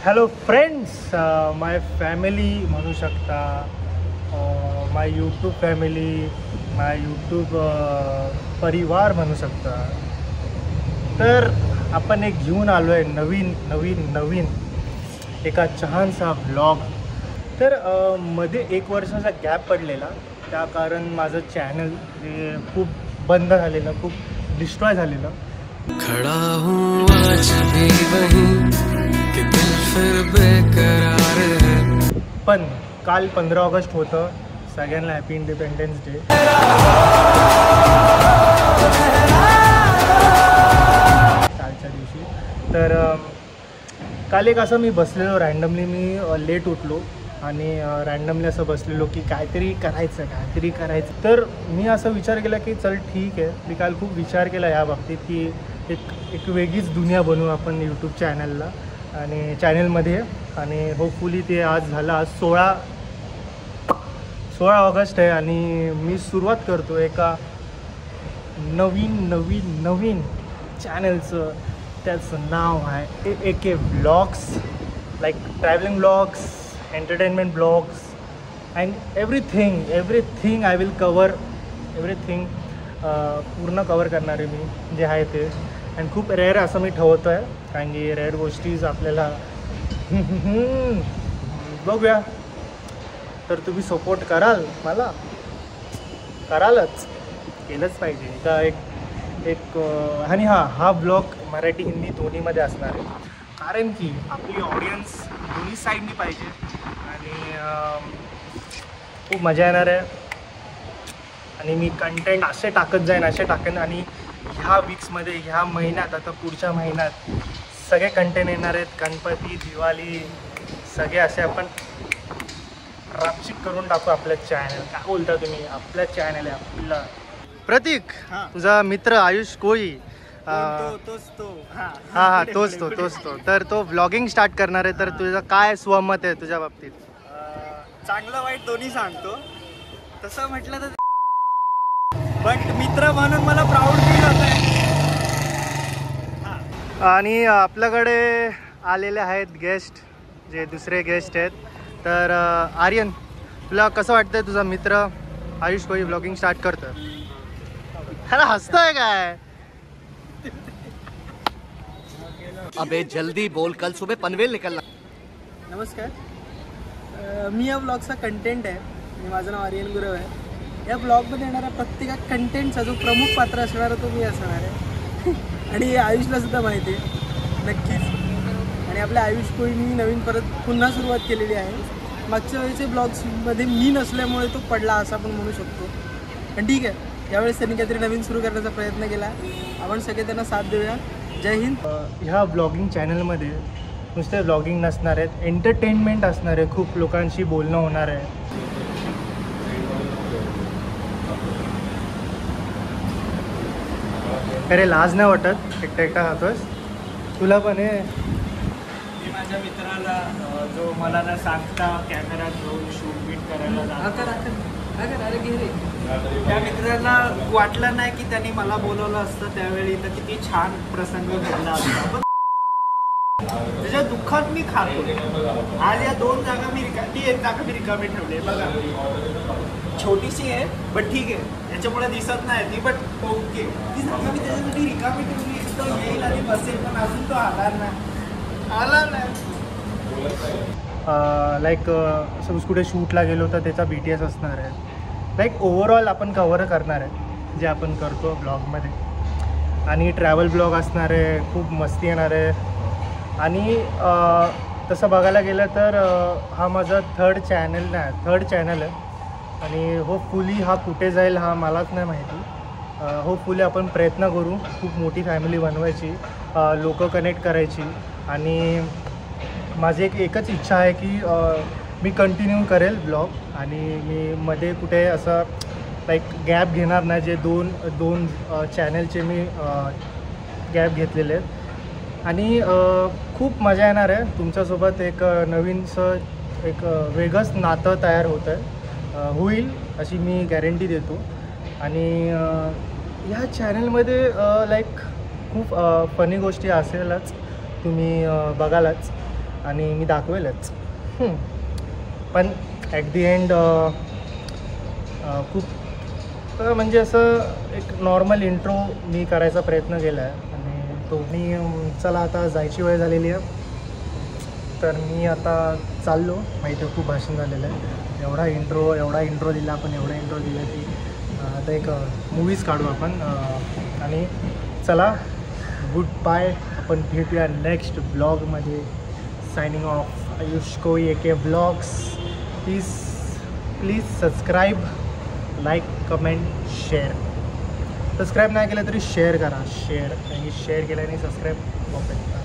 Hello friends, माय family म्हणू शकता, माय YouTube family, माय YouTube परिवार म्हणू शकता. तर आपण एक घेऊन आलो आहे नवीन एका छानसा ब्लॉग. तर मध्ये 1 वर्षाचा गॅप पडलेला, त्या कारण माझं चॅनल हे खूप बंद झालेलं, खूप डिस्ट्रॉय झालेलं. खडा हूँ आज भी वहीं कि दिल फिर बेकरार है. पण काल 15 ऑगस्ट होतं. सगळ्यांना हॅपी इंडिपेंडन्स डे. कालच्या दिवशी तर काल एक असं मी बसलेलो रँडमली, मी लेट उठलो आणि रँडमली असं बसलेलो की काहीतरी करायचं. तर मी असं विचार केला की चल ठीक आहे. मी काल खूप विचार केला या बाबतीत की एक वेगळीच दुनिया बनवू आपण यूट्यूब चॅनलला आणि चॅनलमध्ये. आणि होपफुली ते आज झालं. आज 16 ऑगस्ट आहे आणि मी सुरुवात करतो एका नवीन चॅनलचं. त्याचं नाव आहे AK blogs. Like travelling blogs, entertainment blogs and everything I will cover. Everything पूर्ण कवर करणारे मी जे आहे ते. अँड खूप रेअर असं मी ठेवतो आहे, कारण की रेअर गोष्टीज आपल्याला बघूया. तर तुम्ही सपोर्ट कराल मला, करालच, केलंच पाहिजे का एक. आणि हा ब्लॉग मराठी हिंदी दोन्हीमध्ये असणार आहे, कारण की आपली ऑडियन्स दोन्ही साईडनी पाहिजे आणि खूप मजा येणार आहे. आणि मी कंटेंट असे टाकेन आणि ह्या वीक्समध्ये, ह्या महिन्यात, आता पुढच्या महिन्यात सगळे कंटेंट येणार आहेत. गणपती, दिवाळी सगळे असे आपण रापचिक करून टाकू आपल्या चॅनल. काय बोलता तुम्ही? आपल्या चॅनल आहे आपला. प्रतीक, तुझा मित्र आयुष कोळी, तोच तो. तर तो व्लॉगिंग स्टार्ट करणार आहे. तर तुझं काय स्वमत आहे तुझ्या बाबतीत? चांगलं वाईट दोन्ही सांगतो. तसं म्हटलं तर बट मित्र म्हणून मला प्राऊड फील होत आहे. आणि आपल्याकडे आलेले आहेत गेस्ट, जे दुसरे गेस्ट आहेत. तर आर्यन, तुला कसं वाटतंय तुझा मित्र आयुष कोळी व्लॉगिंग स्टार्ट करतं? ह्याला हसतोय काय? अबे जल्दी बोल, कल सुबह पनवेल निकलना. नमस्कार, मी या ब्लॉगचा कंटेंट आहे आणि माझं नाव आर्यन गुरव आहे. या ब्लॉगमध्ये येणारा प्रत्येक कंटेंटचा जो प्रमुख पात्र असणार तो मी असणार आहे. आणि आयुषला सुद्धा माहिती आहे नक्कीच. आणि आपल्या आयुष कोळीनी नवीन परत पुन्हा सुरुवात केलेली आहे. मागच्या वेळेचे ब्लॉग्समध्ये मी नसल्यामुळे तो पडला असं आपण म्हणू शकतो. पण ठीक आहे, यावेळेस त्यांनी काहीतरी नवीन सुरू करण्याचा प्रयत्न केला. आपण सगळे त्यांना साथ देऊया. जय हिंद. ह्या ब्लॉगिंग चॅनलमध्ये नुसते ब्लॉगिंग नसणार आहेत, एंटरटेनमेंट असणार आहे. खूप लोकांशी बोलणं होणार आहे. अरे लाज नाही वाटत एकटा खातोस? तुला पण आहे. मी माझ्या मित्राला जो मला ना सांगता कॅमेरा घेऊन शूट बीट करायला त्या मित्राला वाटलं नाही की त्यांनी मला बोलवलं असतं त्यावेळी, तर किती छान प्रसंग घडला असता. पण त्याच्या दुःखात मी खातो. आज या 2 जागा ती एक जागा मी रिकामी ठेवली आहे बघा. छोटीशी आहे बट ठीक आहे, याच्यामुळे दिसत नाही ती, बट ओके. ती जागा मी त्याच्यासाठी रिकामी ठेवली. तो येईल आणि बसेल, पण अजून तो आला नाही. लाईक सपोज कुठे शूटला गेलो तर त्याचा BTS असणार आहे. लाईक ओव्हरऑल आपण कव्हर करणार आहे जे आपण करतो ब्लॉगमध्ये. आणि ट्रॅव्हल ब्लॉग असणार आहे, खूप मस्ती येणार आहे. आणि तसं बघायला गेलं तर हा माझा थर्ड चॅनल आहे. आणि होपफुली हा कुठे जाईल हा मलाच नाही माहिती. होपफुली आपण प्रयत्न करू खूप मोठी फॅमिली बनवायची, लोकं कनेक्ट करायची. आणि माझी एकच इच्छा आहे की मी कंटिन्यू करेल ब्लॉग. आणि मी मध्ये कुठे असं लाईक गॅप घेणार नाही, जे दोन चॅनलचे मी गॅप घेतलेले आहेत. आणि खूप मजा येणार आहे तुमच्यासोबत. एक नवीनसं एक वेगळंच नातं तयार होईल अशी मी गॅरंटी देतो. आणि ह्या चॅनलमध्ये लाईक खूप फनी गोष्टी असेलच, तुम्ही बघालच. आणि मी दाखवेलच. पण ॲट दी एंड खूप म्हणजे असं एक नॉर्मल इंट्रो मी करायचा प्रयत्न केला आहे आणि तो मी चला आता जायची वेळ झालेली आहे, तर मी आता चाललो. माहिती आहे खूप भाषण झालेलं आहे, एवढा इंट्रो दिला आपण, एवढा इंट्रो दिला की आता एक मूवीज काढू आपण. आणि चला गुड बाय, आपण भेटूया नेक्स्ट ब्लॉगमध्ये. सायनिंग ऑफ, आयुष कोई AK blogs. Please subscribe, like, comment, share. Subscribe नाही केलं तरी शेअर करा, शेअर केल्याने सबस्क्राईब वापरता.